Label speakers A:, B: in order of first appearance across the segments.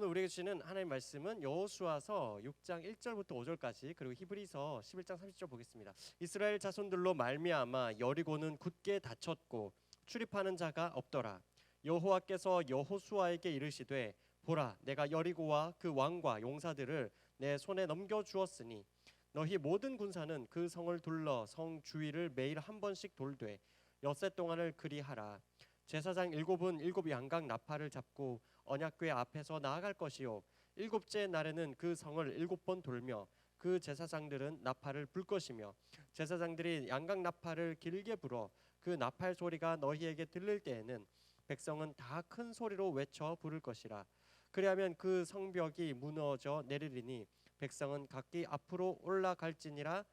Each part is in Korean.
A: 오늘 우리에게 주시는 하나님의 말씀은 여호수아서 6장 1절부터 5절까지 그리고 히브리서 11장 30절 보겠습니다. 이스라엘 자손들로 말미암아 여리고는 굳게 닫혔고 출입하는 자가 없더라. 여호와께서 여호수아에게 이르시되 보라 내가 여리고와 그 왕과 용사들을 내 손에 넘겨 주었으니 너희 모든 군사는 그 성을 둘러 성 주위를 매일 한 번씩 돌되 엿새 동안을 그리하라. 제사장 일곱은 일곱 양각 나팔을 잡고 언약궤 앞에서 나아갈 것이요 일곱째 날에는 그 성을 일곱 번 돌며 그 제사장들은 나팔을 불 것이며 제사장들이 양각 나팔을 길게 불어 그 나팔 소리가 너희에게 들릴 때에는 백성은 다 큰 소리로 외쳐 부를 것이라. 그리하면 그 성벽이 무너져 내리리니 백성은 각기 앞으로 올라갈지니라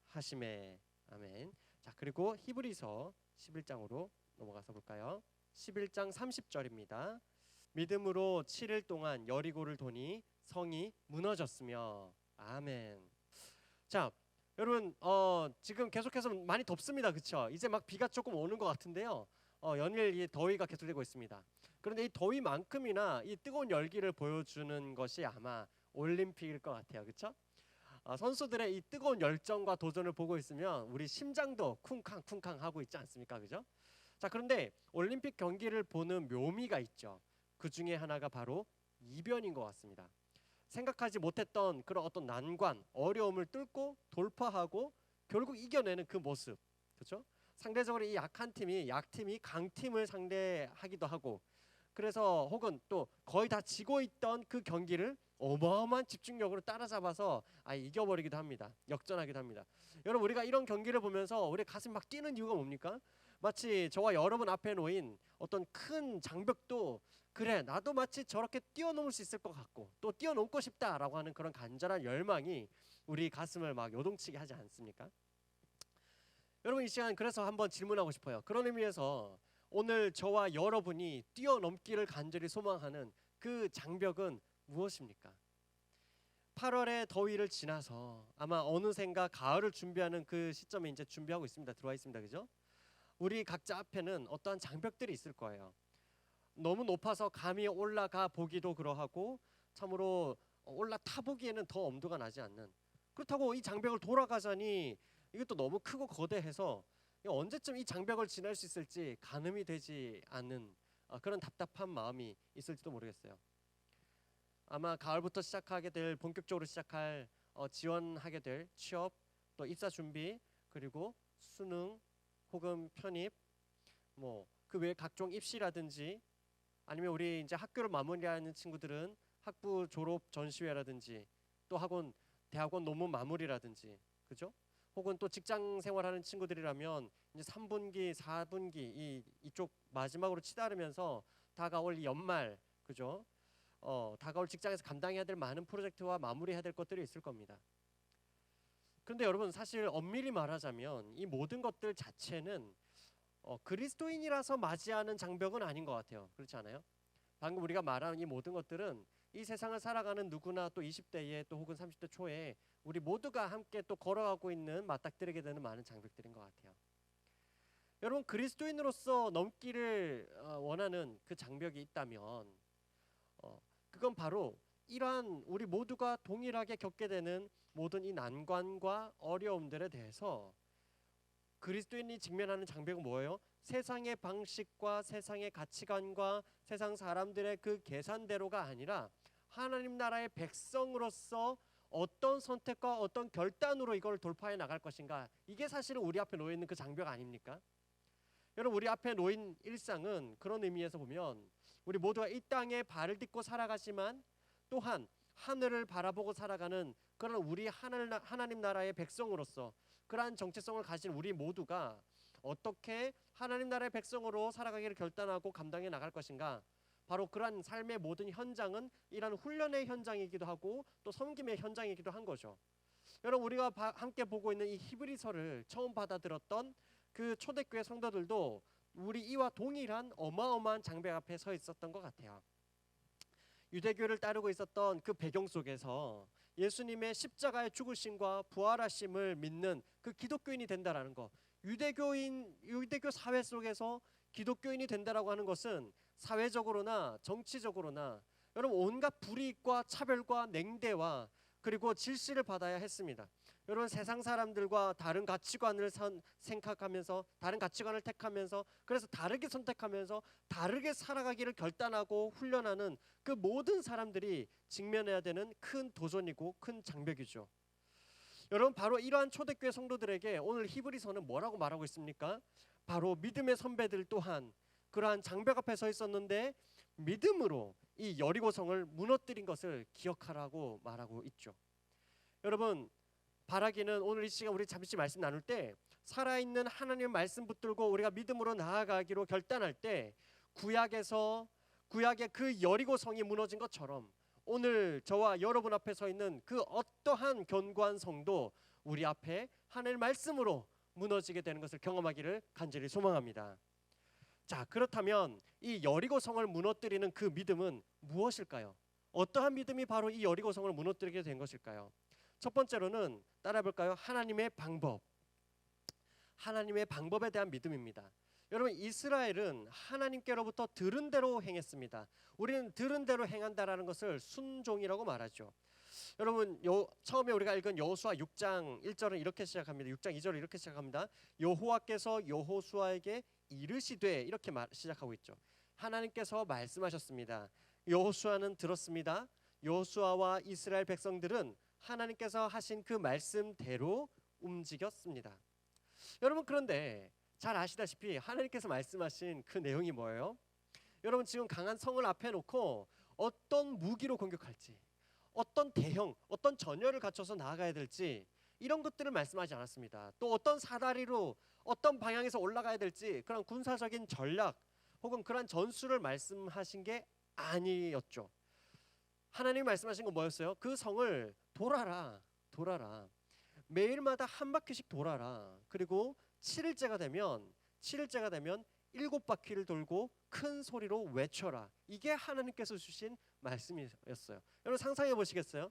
A: 하시매. 아멘. 자, 그리고 히브리서 11장으로 넘어가서 볼까요? 11장 30절입니다. 믿음으로 7일 동안 여리고를 도니 성이 무너졌으며. 아멘. 자, 여러분 지금 계속해서 많이 덥습니다. 그렇죠? 이제 막 비가 조금 오는 것 같은데요. 연일 이 더위가 계속되고 있습니다. 그런데 이 더위만큼이나 이 뜨거운 열기를 보여주는 것이 아마 올림픽일 것 같아요. 그렇죠? 선수들의 이 뜨거운 열정과 도전을 보고 있으면 우리 심장도 쿵쾅쿵쾅 하고 있지 않습니까? 그죠? 자, 그런데 올림픽 경기를 보는 묘미가 있죠. 그 중에 하나가 바로 이변인 것 같습니다. 생각하지 못했던 그런 어떤 난관, 어려움을 뚫고 돌파하고 결국 이겨내는 그 모습. 그렇죠? 상대적으로 이 약한 팀이 약팀이 강팀을 상대하기도 하고, 그래서 혹은 또 거의 다 지고 있던 그 경기를 어마어마한 집중력으로 따라잡아서 이겨버리기도 합니다. 역전하기도 합니다. 여러분, 우리가 이런 경기를 보면서 우리 가슴이 막 뛰는 이유가 뭡니까? 마치 저와 여러분 앞에 놓인 어떤 큰 장벽도 그래 나도 마치 저렇게 뛰어넘을 수 있을 것 같고 또 뛰어넘고 싶다라고 하는 그런 간절한 열망이 우리 가슴을 막 요동치게 하지 않습니까? 여러분, 이 시간 그래서 한번 질문하고 싶어요. 그런 의미에서 오늘 저와 여러분이 뛰어넘기를 간절히 소망하는 그 장벽은 무엇입니까? 8월의 더위를 지나서 아마 어느샌가 가을을 준비하는 그 시점에 이제 준비하고 있습니다. 들어와 있습니다. 그죠? 우리 각자 앞에는 어떠한 장벽들이 있을 거예요. 너무 높아서 감히 올라가 보기도 그러하고 참으로 올라타 보기에는 더 엄두가 나지 않는, 그렇다고 이 장벽을 돌아가자니 이것도 너무 크고 거대해서 언제쯤 이 장벽을 지날 수 있을지 가늠이 되지 않는 그런 답답한 마음이 있을지도 모르겠어요. 아마 가을부터 시작하게 될 본격적으로 시작할 지원하게 될 취업, 또 입사 준비, 그리고 수능 혹은 편입, 뭐 그 외에 각종 입시라든지 아니면 우리 이제 학교를 마무리하는 친구들은 학부 졸업 전시회라든지 또 학원 대학원 논문 마무리라든지, 그죠? 혹은 또 직장 생활하는 친구들이라면 이제 3분기, 4분기 이쪽 마지막으로 치달으면서 다가올 이 연말, 그죠? 다가올 직장에서 감당해야 될 많은 프로젝트와 마무리해야 될 것들이 있을 겁니다. 그런데 여러분, 사실 엄밀히 말하자면 이 모든 것들 자체는 그리스도인이라서 맞이하는 장벽은 아닌 것 같아요. 그렇지 않아요? 방금 우리가 말한 이 모든 것들은 이 세상을 살아가는 누구나 또 20대에 또 혹은 30대 초에 우리 모두가 함께 또 걸어가고 있는 맞닥뜨리게 되는 많은 장벽들인 것 같아요. 여러분, 그리스도인으로서 넘기를 원하는 그 장벽이 있다면 그건 바로 이러한 우리 모두가 동일하게 겪게 되는 모든 이 난관과 어려움들에 대해서 그리스도인이 직면하는 장벽은 뭐예요? 세상의 방식과 세상의 가치관과 세상 사람들의 그 계산대로가 아니라 하나님 나라의 백성으로서 어떤 선택과 어떤 결단으로 이걸 돌파해 나갈 것인가, 이게 사실은 우리 앞에 놓여 있는 그 장벽 아닙니까? 여러분, 우리 앞에 놓인 일상은 그런 의미에서 보면 우리 모두가 이 땅에 발을 딛고 살아가지만 또한 하늘을 바라보고 살아가는 그런 우리 하나님 나라의 백성으로서 그러한 정체성을 가진 우리 모두가 어떻게 하나님 나라의 백성으로 살아가기를 결단하고 감당해 나갈 것인가, 바로 그러한 삶의 모든 현장은 이러한 훈련의 현장이기도 하고 또 섬김의 현장이기도 한 거죠. 여러분, 우리가 함께 보고 있는 이 히브리서를 처음 받아들였던 그 초대교회 성도들도 우리 이와 동일한 어마어마한 장벽 앞에 서 있었던 것 같아요. 유대교를 따르고 있었던 그 배경 속에서 예수님의 십자가의 죽으심과 부활하심을 믿는 그 기독교인이 된다라는 거, 유대교 사회 속에서 기독교인이 된다라고 하는 것은 사회적으로나 정치적으로나 여러분 온갖 불이익과 차별과 냉대와 그리고 질시를 받아야 했습니다. 여러분 세상 사람들과 다른 가치관을 생각하면서 다른 가치관을 택하면서 그래서 다르게 선택하면서 다르게 살아가기를 결단하고 훈련하는 그 모든 사람들이 직면해야 되는 큰 도전이고 큰 장벽이죠. 여러분 바로 이러한 초대교회 성도들에게 오늘 히브리서는 뭐라고 말하고 있습니까? 바로 믿음의 선배들 또한 그러한 장벽 앞에 서 있었는데 믿음으로 이 여리고성을 무너뜨린 것을 기억하라고 말하고 있죠. 여러분 바라기는 오늘 이 시간 우리 잠시 말씀 나눌 때 살아있는 하나님의 말씀 붙들고 우리가 믿음으로 나아가기로 결단할 때 구약의 그 여리고성이 무너진 것처럼 오늘 저와 여러분 앞에 서 있는 그 어떠한 견고한 성도 우리 앞에 하나님의 말씀으로 무너지게 되는 것을 경험하기를 간절히 소망합니다. 자, 그렇다면 이 여리고성을 무너뜨리는 그 믿음은 무엇일까요? 어떠한 믿음이 바로 이 여리고성을 무너뜨리게 된 것일까요? 첫 번째로는 따라 볼까요? 하나님의 방법. 하나님의 방법에 대한 믿음입니다. 여러분 이스라엘은 하나님께로부터 들은 대로 행했습니다. 우리는 들은 대로 행한다라는 것을 순종이라고 말하죠. 여러분 처음에 우리가 읽은 여호수아 6장 1절은 이렇게 시작합니다. 6장 2절은 이렇게 시작합니다. 여호와께서 여호수아에게 이르시되 이렇게 시작하고 있죠. 하나님께서 말씀하셨습니다. 여호수아는 들었습니다. 여호수아와 이스라엘 백성들은 하나님께서 하신 그 말씀대로 움직였습니다. 여러분 그런데 잘 아시다시피 하나님께서 말씀하신 그 내용이 뭐예요? 여러분 지금 강한 성을 앞에 놓고 어떤 무기로 공격할지 어떤 대형, 어떤 전열을 갖춰서 나아가야 될지 이런 것들을 말씀하지 않았습니다. 또 어떤 사다리로 어떤 방향에서 올라가야 될지 그런 군사적인 전략 혹은 그런 전술을 말씀하신 게 아니었죠. 하나님이 말씀하신 건 뭐였어요? 그 성을 돌아라. 매일마다 한 바퀴씩 돌아라. 그리고 7일째가 되면 7바퀴를 돌고 큰 소리로 외쳐라. 이게 하나님께서 주신 말씀이었어요. 여러분 상상해 보시겠어요?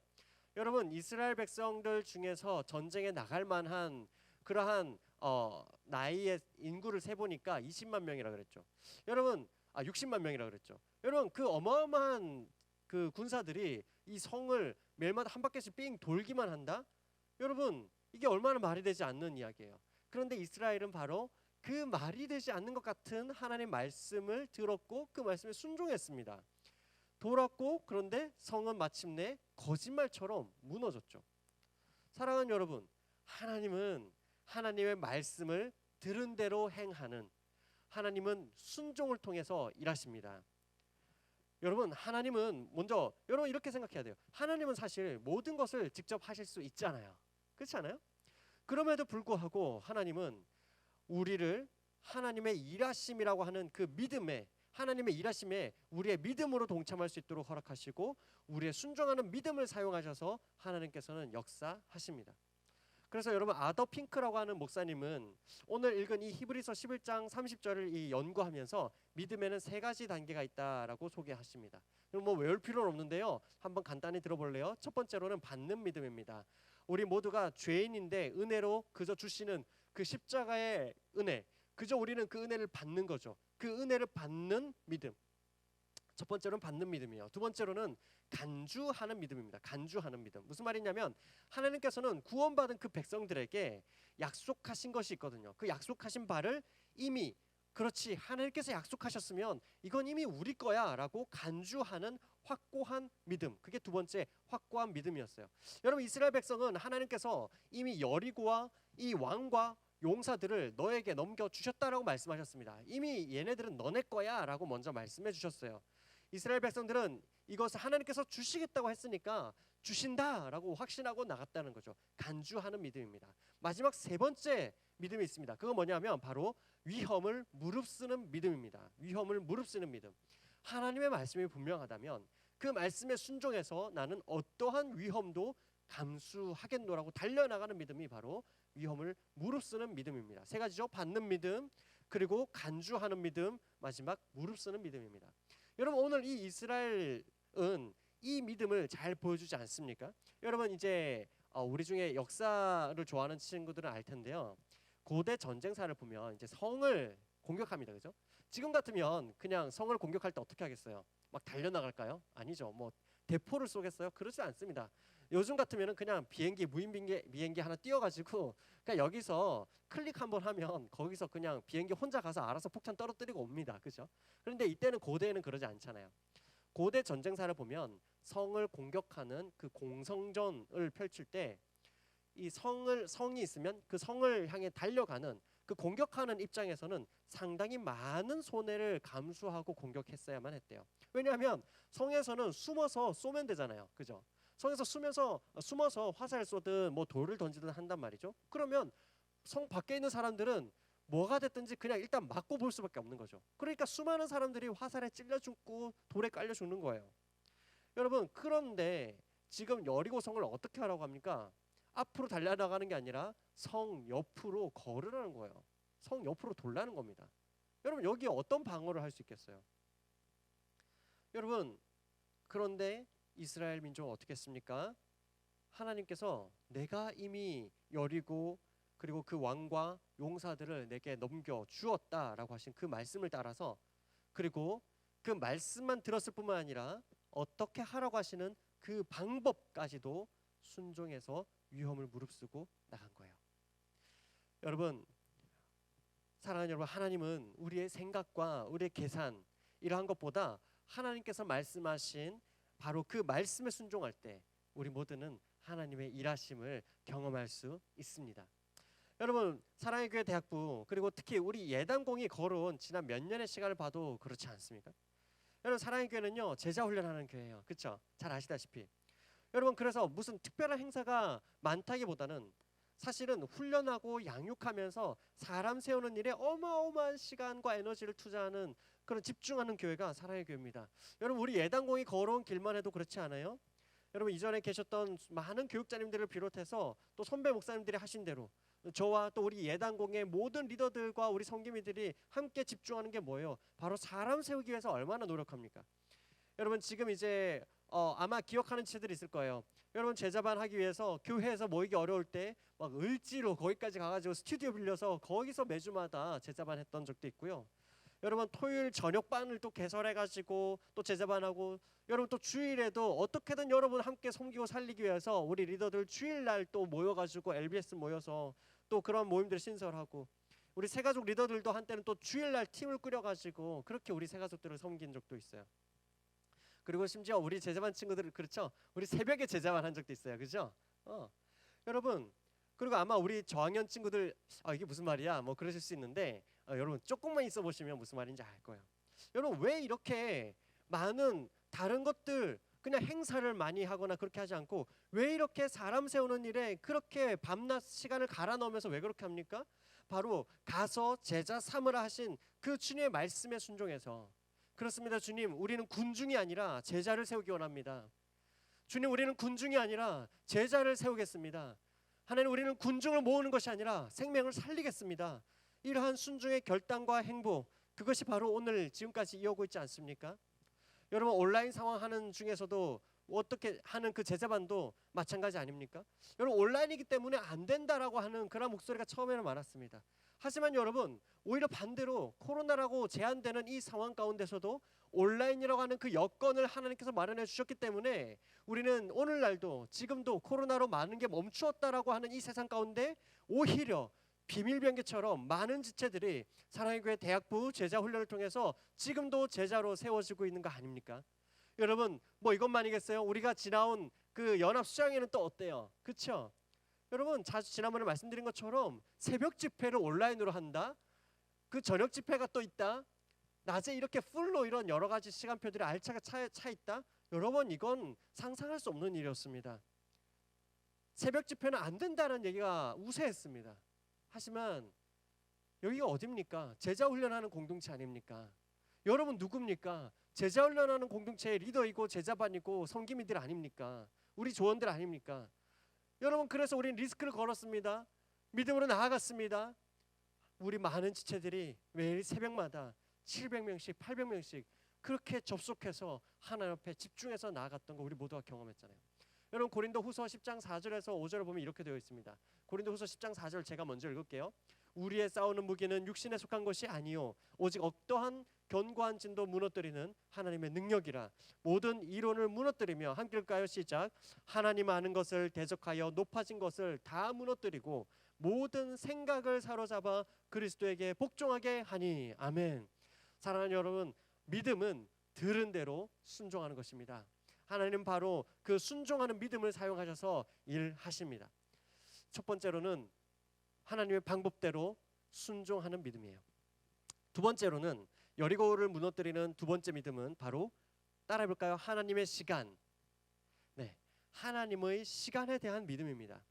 A: 여러분 이스라엘 백성들 중에서 전쟁에 나갈 만한 그러한 나이의 인구를 세 보니까 20만 명이라 그랬죠. 여러분 60만 명이라 그랬죠. 여러분 그 어마어마한 그 군사들이 이 성을 매일마다 한 바퀴씩 삥 돌기만 한다? 여러분 이게 얼마나 말이 되지 않는 이야기예요. 그런데 이스라엘은 바로 그 말이 되지 않는 것 같은 하나님의 말씀을 들었고 그 말씀에 순종했습니다. 돌았고 그런데 성은 마침내 거짓말처럼 무너졌죠. 사랑하는 여러분, 하나님은 하나님의 말씀을 들은 대로 행하는 하나님은 순종을 통해서 일하십니다. 여러분 하나님은 먼저 여러분 이렇게 생각해야 돼요. 하나님은 사실 모든 것을 직접 하실 수 있잖아요. 그렇지 않아요? 그럼에도 불구하고 하나님은 우리를 하나님의 일하심이라고 하는 그 믿음에 하나님의 일하심에 우리의 믿음으로 동참할 수 있도록 허락하시고 우리의 순종하는 믿음을 사용하셔서 하나님께서는 역사하십니다. 그래서 여러분 아더 핑크라고 하는 목사님은 오늘 읽은 이 히브리서 11장 30절을 연구하면서 믿음에는 세 가지 단계가 있다라고 소개하십니다. 뭐 외울 필요는 없는데요. 한번 간단히 들어볼래요? 첫 번째로는 받는 믿음입니다. 우리 모두가 죄인인데 은혜로 그저 주시는 그 십자가의 은혜, 그저 우리는 그 은혜를 받는 거죠. 그 은혜를 받는 믿음. 첫 번째로는 받는 믿음이에요. 두 번째로는 간주하는 믿음입니다. 간주하는 믿음. 무슨 말이냐면 하나님께서는 구원받은 그 백성들에게 약속하신 것이 있거든요. 그 약속하신 바를 이미 그렇지 하나님께서 약속하셨으면 이건 이미 우리 거야 라고 간주하는 확고한 믿음. 그게 두 번째 확고한 믿음이었어요. 여러분 이스라엘 백성은 하나님께서 이미 여리고와 이 왕과 용사들을 너에게 넘겨주셨다라고 말씀하셨습니다. 이미 얘네들은 너네 거야 라고 먼저 말씀해 주셨어요. 이스라엘 백성들은 이것을 하나님께서 주시겠다고 했으니까 주신다라고 확신하고 나갔다는 거죠. 간주하는 믿음입니다. 마지막 세 번째 믿음이 있습니다. 그건 뭐냐면 바로 위험을 무릅쓰는 믿음입니다. 위험을 무릅쓰는 믿음. 하나님의 말씀이 분명하다면 그 말씀에 순종해서 나는 어떠한 위험도 감수하겠노라고 달려나가는 믿음이 바로 위험을 무릅쓰는 믿음입니다. 세 가지죠. 받는 믿음, 그리고 간주하는 믿음, 마지막 무릅쓰는 믿음입니다. 여러분 오늘 이 이스라엘은 이 믿음을 잘 보여주지 않습니까? 여러분 이제 우리 중에 역사를 좋아하는 친구들은 알 텐데요. 고대 전쟁사를 보면 이제 성을 공격합니다. 그죠? 지금 같으면 그냥 성을 공격할 때 어떻게 하겠어요? 막 달려나갈까요? 아니죠. 뭐 대포를 쏘겠어요? 그러지 않습니다. 요즘 같으면은 그냥 무인 비행기 하나 띄워가지고 그냥 여기서 클릭 한번 하면 거기서 그냥 비행기 혼자 가서 알아서 폭탄 떨어뜨리고 옵니다. 그죠? 그런데 이때는 고대에는 그러지 않잖아요. 고대 전쟁사를 보면 성을 공격하는 그 공성전을 펼칠 때 이 성이 있으면 그 성을 향해 달려가는 그 공격하는 입장에서는 상당히 많은 손해를 감수하고 공격했어야만 했대요. 왜냐하면 성에서는 숨어서 쏘면 되잖아요. 그죠? 성에서 숨어서 화살을 쏘든 뭐 돌을 던지든 한단 말이죠. 그러면 성 밖에 있는 사람들은 뭐가 됐든지 그냥 일단 맞고 볼 수밖에 없는 거죠. 그러니까 수많은 사람들이 화살에 찔려 죽고 돌에 깔려 죽는 거예요. 여러분, 그런데 지금 여리고 성을 어떻게 하라고 합니까? 앞으로 달려나가는 게 아니라 성 옆으로 걸으라는 거예요. 성 옆으로 돌라는 겁니다. 여러분, 여기 어떤 방어를 할 수 있겠어요? 여러분, 그런데 이스라엘 민족은 어떻게 했습니까? 하나님께서 내가 이미 여리고 그리고 그 왕과 용사들을 내게 넘겨 주었다라고 하신 그 말씀을 따라서, 그리고 그 말씀만 들었을 뿐만 아니라 어떻게 하라고 하시는 그 방법까지도 순종해서 위험을 무릅쓰고 나간 거예요. 여러분, 사랑하는 여러분, 하나님은 우리의 생각과 우리의 계산 이러한 것보다 하나님께서 말씀하신 바로 그 말씀에 순종할 때 우리 모두는 하나님의 일하심을 경험할 수 있습니다. 여러분, 사랑의 교회 대학부 그리고 특히 우리 예단공이 걸어온 지난 몇 년의 시간을 봐도 그렇지 않습니까? 여러분, 사랑의 교회는요 제자 훈련하는 교회예요. 그렇죠? 잘 아시다시피. 여러분, 그래서 무슨 특별한 행사가 많다기보다는 사실은 훈련하고 양육하면서 사람 세우는 일에 어마어마한 시간과 에너지를 투자하는 그런 집중하는 교회가 사랑의 교회입니다. 여러분, 우리 예단공이 걸어온 길만 해도 그렇지 않아요? 여러분, 이전에 계셨던 많은 교육자님들을 비롯해서 또 선배 목사님들이 하신 대로 저와 또 우리 예단공의 모든 리더들과 우리 성기미들이 함께 집중하는 게 뭐예요? 바로 사람 세우기 위해서 얼마나 노력합니까? 여러분, 지금 이제 아마 기억하는 지체들이 있을 거예요. 여러분, 제자반 하기 위해서 교회에서 모이기 어려울 때 막 을지로 거기까지 가가지고 스튜디오 빌려서 거기서 매주마다 제자반 했던 적도 있고요. 여러분, 토요일 저녁반을 또 개설해가지고 또 제자반하고, 여러분 또 주일에도 어떻게든 여러분 함께 섬기고 살리기 위해서 우리 리더들 주일날 또 모여가지고 LBS 모여서 또 그런 모임들 신설하고, 우리 새가족 리더들도 한때는 또 주일날 팀을 꾸려가지고 그렇게 우리 새가족들을 섬긴 적도 있어요. 그리고 심지어 우리 제자반 친구들, 그렇죠? 우리 새벽에 제자반 한 적도 있어요. 그죠? 여러분, 그리고 아마 우리 저학년 친구들 이게 무슨 말이야 뭐 그러실 수 있는데 여러분 조금만 있어 보시면 무슨 말인지 알 거예요. 여러분, 왜 이렇게 많은 다른 것들 그냥 행사를 많이 하거나 그렇게 하지 않고 왜 이렇게 사람 세우는 일에 그렇게 밤낮 시간을 갈아 넣으면서 왜 그렇게 합니까? 바로 가서 제자 삼으라 하신 그 주님의 말씀에 순종해서. 그렇습니다. 주님, 우리는 군중이 아니라 제자를 세우기 원합니다. 주님, 우리는 군중이 아니라 제자를 세우겠습니다. 하나님, 우리는 군중을 모으는 것이 아니라 생명을 살리겠습니다. 이러한 순종의 결단과 행보, 그것이 바로 오늘 지금까지 이어오고 있지 않습니까? 여러분, 온라인 상황 하는 중에서도 어떻게 하는 그 제자반도 마찬가지 아닙니까? 여러분, 온라인이기 때문에 안 된다라고 하는 그런 목소리가 처음에는 많았습니다. 하지만 여러분, 오히려 반대로 코로나라고 제한되는 이 상황 가운데서도 온라인이라고 하는 그 여건을 하나님께서 마련해 주셨기 때문에 우리는 오늘날도 지금도 코로나로 많은 게 멈추었다라고 하는 이 세상 가운데 오히려 비밀병기처럼 많은 지체들이 사랑의 교회 대학부 제자 훈련을 통해서 지금도 제자로 세워지고 있는 거 아닙니까? 여러분, 뭐 이것만이겠어요? 우리가 지나온 그 연합 수양회는 또 어때요? 그렇죠? 여러분, 지난번에 말씀드린 것처럼 새벽 집회를 온라인으로 한다. 그 저녁 집회가 또 있다. 낮에 이렇게 풀로 이런 여러 가지 시간표들이 알차게 차 있다. 여러분, 이건 상상할 수 없는 일이었습니다. 새벽 집회는 안 된다는 얘기가 우세했습니다. 하지만 여기가 어딥니까? 제자 훈련하는 공동체 아닙니까? 여러분 누굽니까? 제자 훈련하는 공동체의 리더이고 제자반이고 성기미들 아닙니까? 우리 조원들 아닙니까? 여러분, 그래서 우리는 리스크를 걸었습니다. 믿음으로 나아갔습니다. 우리 많은 지체들이 매일 새벽마다 700명씩 800명씩 그렇게 접속해서 하나님 앞에 집중해서 나아갔던 거 우리 모두가 경험했잖아요. 여러분, 고린도후서 10장 4절에서 5절을 보면 이렇게 되어 있습니다. 고린도후서 10장 4절 제가 먼저 읽을게요. 우리의 싸우는 무기는 육신에 속한 것이 아니요 오직 어떠한 견고한 진도 무너뜨리는 하나님의 능력이라. 모든 이론을 무너뜨리며, 함께 읽을까요? 시작. 하나님 아는 것을 대적하여 높아진 것을 다 무너뜨리고 모든 생각을 사로잡아 그리스도에게 복종하게 하니. 아멘. 사랑하는 여러분, 믿음은 들은 대로 순종하는 것입니다. 하나님 바로 그 순종하는 믿음을 사용하셔서 일하십니다. 첫 번째로는 하나님의 방법대로 순종하는 믿음이에요. 두 번째로는 여리고를 무너뜨리는 두 번째 믿음은 바로 따라해볼까요? 하나님의 시간. 네, 하나님의 시간에 대한 믿음입니다.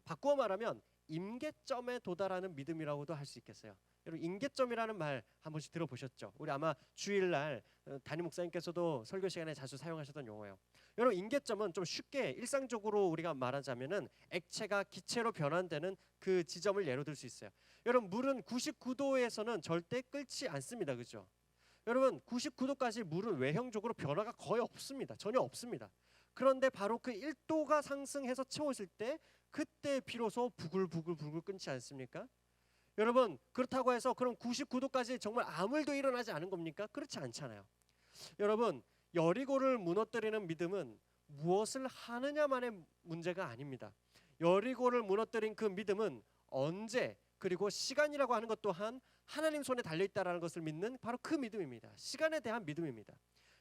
A: 바꾸어 말하면 임계점에 도달하는 믿음이라고도 할 수 있겠어요. 여러분, 임계점이라는 말 한 번씩 들어보셨죠? 우리 아마 주일날 담임 목사님께서도 설교 시간에 자주 사용하셨던 용어예요. 여러분, 임계점은 좀 쉽게 일상적으로 우리가 말하자면은 액체가 기체로 변환되는 그 지점을 예로 들 수 있어요. 여러분, 물은 99도에서는 절대 끓지 않습니다. 그죠? 여러분, 99도까지 물은 외형적으로 변화가 거의 없습니다. 전혀 없습니다. 그런데 바로 그 1도가 상승해서 채워질 때, 그때 비로소 부글부글 끓지 않습니까? 여러분, 그렇다고 해서 그럼 99도까지 정말 아무 일도 일어나지 않은 겁니까? 그렇지 않잖아요. 여러분, 여리고를 무너뜨리는 믿음은 무엇을 하느냐만의 문제가 아닙니다. 여리고를 무너뜨린 그 믿음은 언제, 그리고 시간이라고 하는 것 또한 하나님 손에 달려있다는 것을 믿는 바로 그 믿음입니다. 시간에 대한 믿음입니다.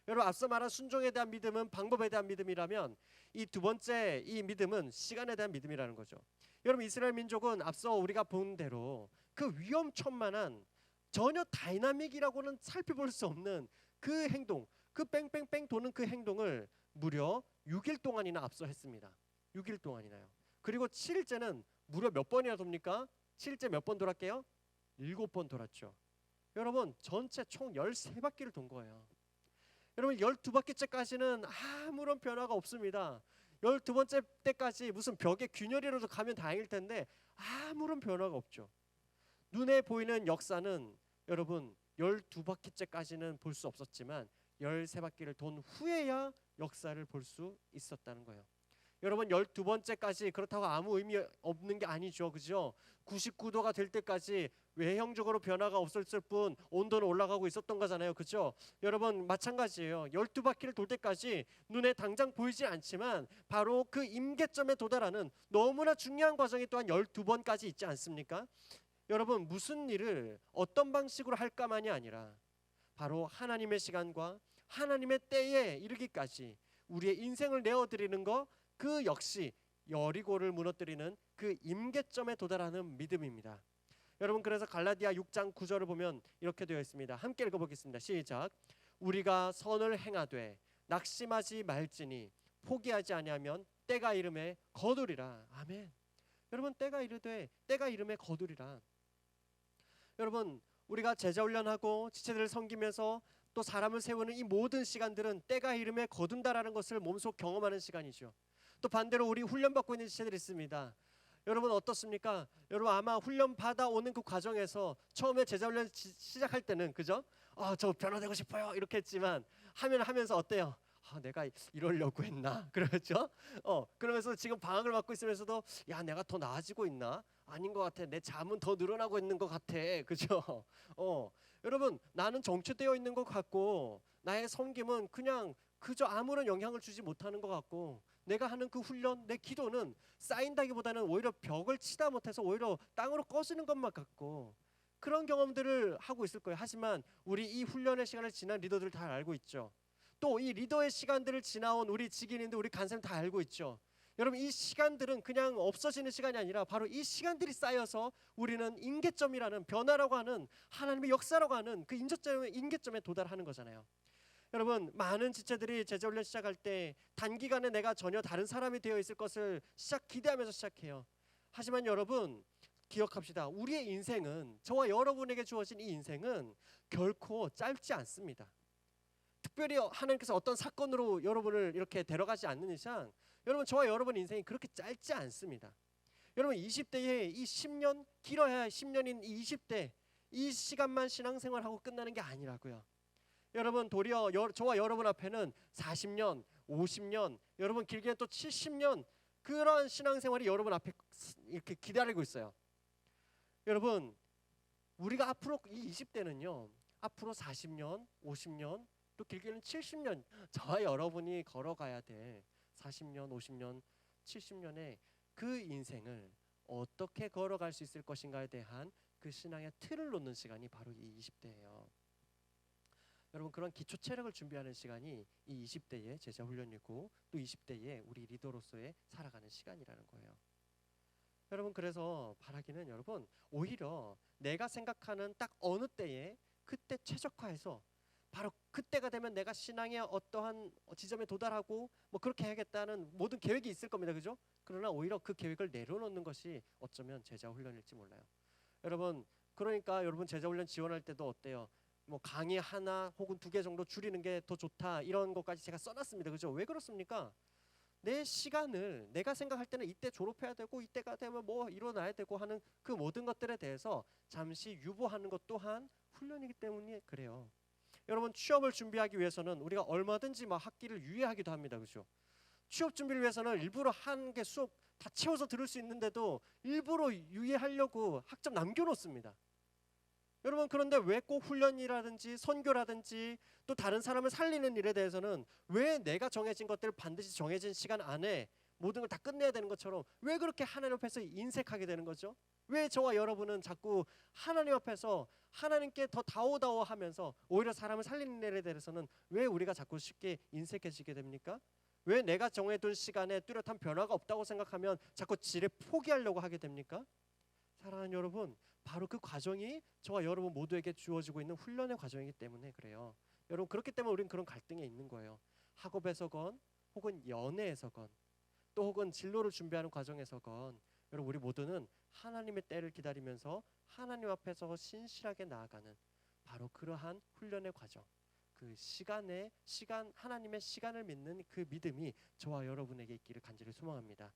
A: 여러분, 앞서 말한 순종에 대한 믿음은 방법에 대한 믿음이라면, 이 두 번째 이 믿음은 시간에 대한 믿음이라는 거죠. 여러분, 이스라엘 민족은 앞서 우리가 본 대로 그 위험천만한, 전혀 다이나믹이라고는 살펴볼 수 없는 그 행동, 그 뺑뺑뺑 도는 그 행동을 무려 6일 동안이나 앞서 했습니다. 6일 동안이나요. 그리고 7일째는 무려 몇 번이나 돕니까? 7일째 몇 번 돌았게요? 7번 돌았죠. 여러분, 전체 총 13바퀴를 돈 거예요. 여러분, 12바퀴째까지는 아무런 변화가 없습니다. 12번째 때까지 무슨 벽에 균열이라도 가면 다행일 텐데 아무런 변화가 없죠. 눈에 보이는 역사는 여러분 12바퀴째까지는 볼 수 없었지만 13바퀴를 돈 후에야 역사를 볼 수 있었다는 거예요. 여러분, 12번째까지 그렇다고 아무 의미 없는 게 아니죠. 그죠? 99도가 될 때까지 외형적으로 변화가 없었을 뿐 온도는 올라가고 있었던 거잖아요. 그죠? 여러분, 마찬가지예요. 12바퀴를 돌 때까지 눈에 당장 보이지 않지만 바로 그 임계점에 도달하는 너무나 중요한 과정이 또한 12번까지 있지 않습니까? 여러분, 무슨 일을 어떤 방식으로 할까만이 아니라 바로 하나님의 시간과 하나님의 때에 이르기까지 우리의 인생을 내어드리는 거, 그 역시 여리고를 무너뜨리는 그 임계점에 도달하는 믿음입니다. 여러분, 그래서 갈라디아 6장 9절을 보면 이렇게 되어 있습니다. 함께 읽어보겠습니다. 시작. 우리가 선을 행하되 낙심하지 말지니 포기하지 아니하면 때가 이름에 거두리라. 아멘. 여러분, 때가 이르되 때가 이름에 거두리라. 여러분, 우리가 제자훈련하고 지체들을 섬기면서 또 사람을 세우는 이 모든 시간들은 때가 이름에 거둔다라는 것을 몸소 경험하는 시간이죠. 또 반대로 우리 훈련받고 있는 지체들이 있습니다. 여러분, 어떻습니까? 여러분, 아마 훈련 받아오는 그 과정에서 처음에 제자훈련 시작할 때는, 그죠? 저 변화되고 싶어요 이렇게 했지만 하면서 어때요? 내가 이러려고 했나? 그렇죠? 그러면서 지금 방학을 맡고 있으면서도 야, 내가 더 나아지고 있나? 아닌 것 같아. 내 잠은 더 늘어나고 있는 것 같아. 그죠? 여러분, 나는 정체되어 있는 것 같고 나의 섬김은 그냥 그저 아무런 영향을 주지 못하는 것 같고, 내가 하는 그 훈련, 내 기도는 쌓인다기보다는 오히려 벽을 치다 못해서 오히려 땅으로 꺼지는 것만 같고, 그런 경험들을 하고 있을 거예요. 하지만 우리 이 훈련의 시간을 지난 리더들 다 알고 있죠. 또 이 리더의 시간들을 지나온 우리 직인인들, 우리 간사님 다 알고 있죠. 여러분, 이 시간들은 그냥 없어지는 시간이 아니라 바로 이 시간들이 쌓여서 우리는 임계점이라는, 변화라고 하는 하나님의 역사라고 하는 그 임계점에 도달하는 거잖아요. 여러분, 많은 지체들이 제자훈련 시작할 때 단기간에 내가 전혀 다른 사람이 되어 있을 것을 기대하면서 시작해요. 하지만 여러분, 기억합시다. 우리의 인생은, 저와 여러분에게 주어진 이 인생은 결코 짧지 않습니다. 특별히 하나님께서 어떤 사건으로 여러분을 이렇게 데려가지 않는 이상 여러분, 저와 여러분 인생이 그렇게 짧지 않습니다. 여러분, 20대에 이 10년, 길어야 10년인 이 20대, 이 시간만 신앙생활하고 끝나는 게 아니라고요. 여러분, 도리어 저와 여러분 앞에는 40년, 50년, 여러분 길게는 또 70년, 그런 신앙생활이 여러분 앞에 이렇게 기다리고 있어요. 여러분, 우리가 앞으로 이 20대는요 앞으로 40년, 50년, 또 길게는 70년 저와 여러분이 걸어가야 될 40년, 50년, 70년의 그 인생을 어떻게 걸어갈 수 있을 것인가에 대한 그 신앙의 틀을 놓는 시간이 바로 이 20대예요. 여러분, 그런 기초 체력을 준비하는 시간이 이 20대의 제자 훈련이고 또 20대의 우리 리더로서의 살아가는 시간이라는 거예요. 여러분, 그래서 바라기는 여러분, 오히려 내가 생각하는 딱 어느 때에 그때 최적화해서 바로 그때가 되면 내가 신앙의 어떠한 지점에 도달하고 뭐 그렇게 해야겠다는 모든 계획이 있을 겁니다. 그죠? 그러나 오히려 그 계획을 내려놓는 것이 어쩌면 제자 훈련일지 몰라요. 여러분, 그러니까 여러분 제자 훈련 지원할 때도 어때요? 뭐 강의 하나 혹은 2개 정도 줄이는 게 더 좋다, 이런 것까지 제가 써놨습니다. 그죠? 왜 그렇습니까? 내 시간을 내가 생각할 때는 이때 졸업해야 되고 이때가 되면 뭐 일어나야 되고 하는 그 모든 것들에 대해서 잠시 유보하는 것 또한 훈련이기 때문에 그래요. 여러분, 취업을 준비하기 위해서는 우리가 얼마든지 막 학기를 유예하기도 합니다. 그죠? 취업 준비를 위해서는 일부러 한 개 수업 다 채워서 들을 수 있는데도 일부러 유예하려고 학점 남겨놓습니다. 여러분, 그런데 왜 꼭 훈련이라든지 선교라든지 또 다른 사람을 살리는 일에 대해서는 왜 내가 정해진 것들 반드시 정해진 시간 안에 모든 걸 다 끝내야 되는 것처럼 왜 그렇게 하나님 앞에서 인색하게 되는 거죠? 왜 저와 여러분은 자꾸 하나님 앞에서 하나님께 더 다오다오하면서 오히려 사람을 살리는 일에 대해서는 왜 우리가 자꾸 쉽게 인색해지게 됩니까? 왜 내가 정해둔 시간에 뚜렷한 변화가 없다고 생각하면 자꾸 지레 포기하려고 하게 됩니까? 사랑하는 여러분, 바로 그 과정이 저와 여러분 모두에게 주어지고 있는 훈련의 과정이기 때문에 그래요. 여러분, 그렇기 때문에 우리는 그런 갈등에 있는 거예요. 학업에서건 혹은 연애에서건 또 혹은 진로를 준비하는 과정에서건 여러분, 우리 모두는 하나님의 때를 기다리면서 하나님 앞에서 신실하게 나아가는 바로 그러한 훈련의 과정, 그 하나님의 시간을 믿는 그 믿음이 저와 여러분에게 있기를 간절히 소망합니다.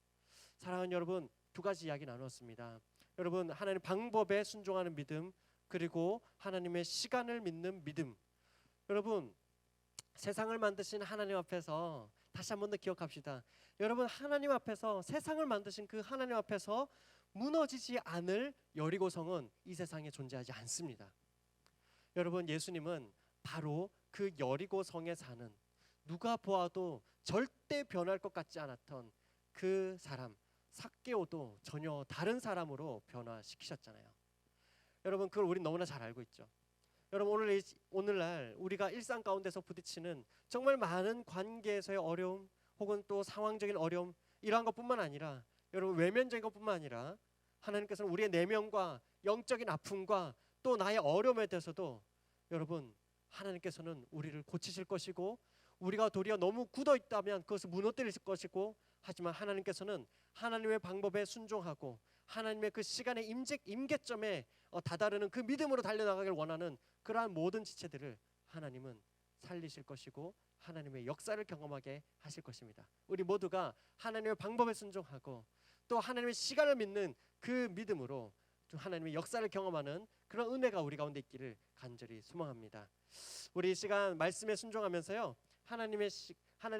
A: 사랑하는 여러분, 2가지 이야기 나눴습니다. 여러분, 하나님 방법에 순종하는 믿음, 그리고 하나님의 시간을 믿는 믿음. 여러분, 세상을 만드신 하나님 앞에서 다시 한 번 더 기억합시다. 여러분, 하나님 앞에서, 세상을 만드신 그 하나님 앞에서 무너지지 않을 여리고성은 이 세상에 존재하지 않습니다. 여러분, 예수님은 바로 그 여리고성에 사는, 누가 보아도 절대 변할 것 같지 않았던 그 사람 삭개오도 전혀 다른 사람으로 변화시키셨잖아요. 여러분, 그걸 우린 너무나 잘 알고 있죠. 여러분, 오늘날 우리가 일상 가운데서 부딪히는 정말 많은 관계에서의 어려움 혹은 또 상황적인 어려움, 이러한 것뿐만 아니라 여러분, 외면적인 것뿐만 아니라 하나님께서는 우리의 내면과 영적인 아픔과 또 나의 어려움에 대해서도 여러분, 하나님께서는 우리를 고치실 것이고, 우리가 도리어 너무 굳어 있다면 그것을 무너뜨릴 것이고, 하지만 하나님께서는 하나님의 방법에 순종하고 하나님의 그 시간의 임계점에 다다르는 그 믿음으로 달려나가길 원하는 그러한 모든 지체들을 하나님은 살리실 것이고 하나님의 역사를 경험하게 하실 것입니다. 우리 모두가 하나님의 방법에 순종하고 또 하나님의 시간을 믿는 그 믿음으로 또 하나님의 역사를 경험하는 그런 은혜가 우리 가운데 있기를 간절히 소망합니다. 우리 이 시간 말씀에 순종하면서요, 하나님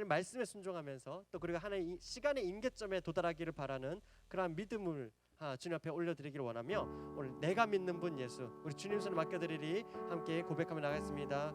A: 말씀에 순종하면서 또 그리고 하나님 시간의 임계점에 도달하기를 바라는 그러한 믿음을 주님 앞에 올려드리기를 원하며, 오늘 내가 믿는 분 예수, 우리 주님 손에 맡겨드리리 함께 고백하며 나가겠습니다.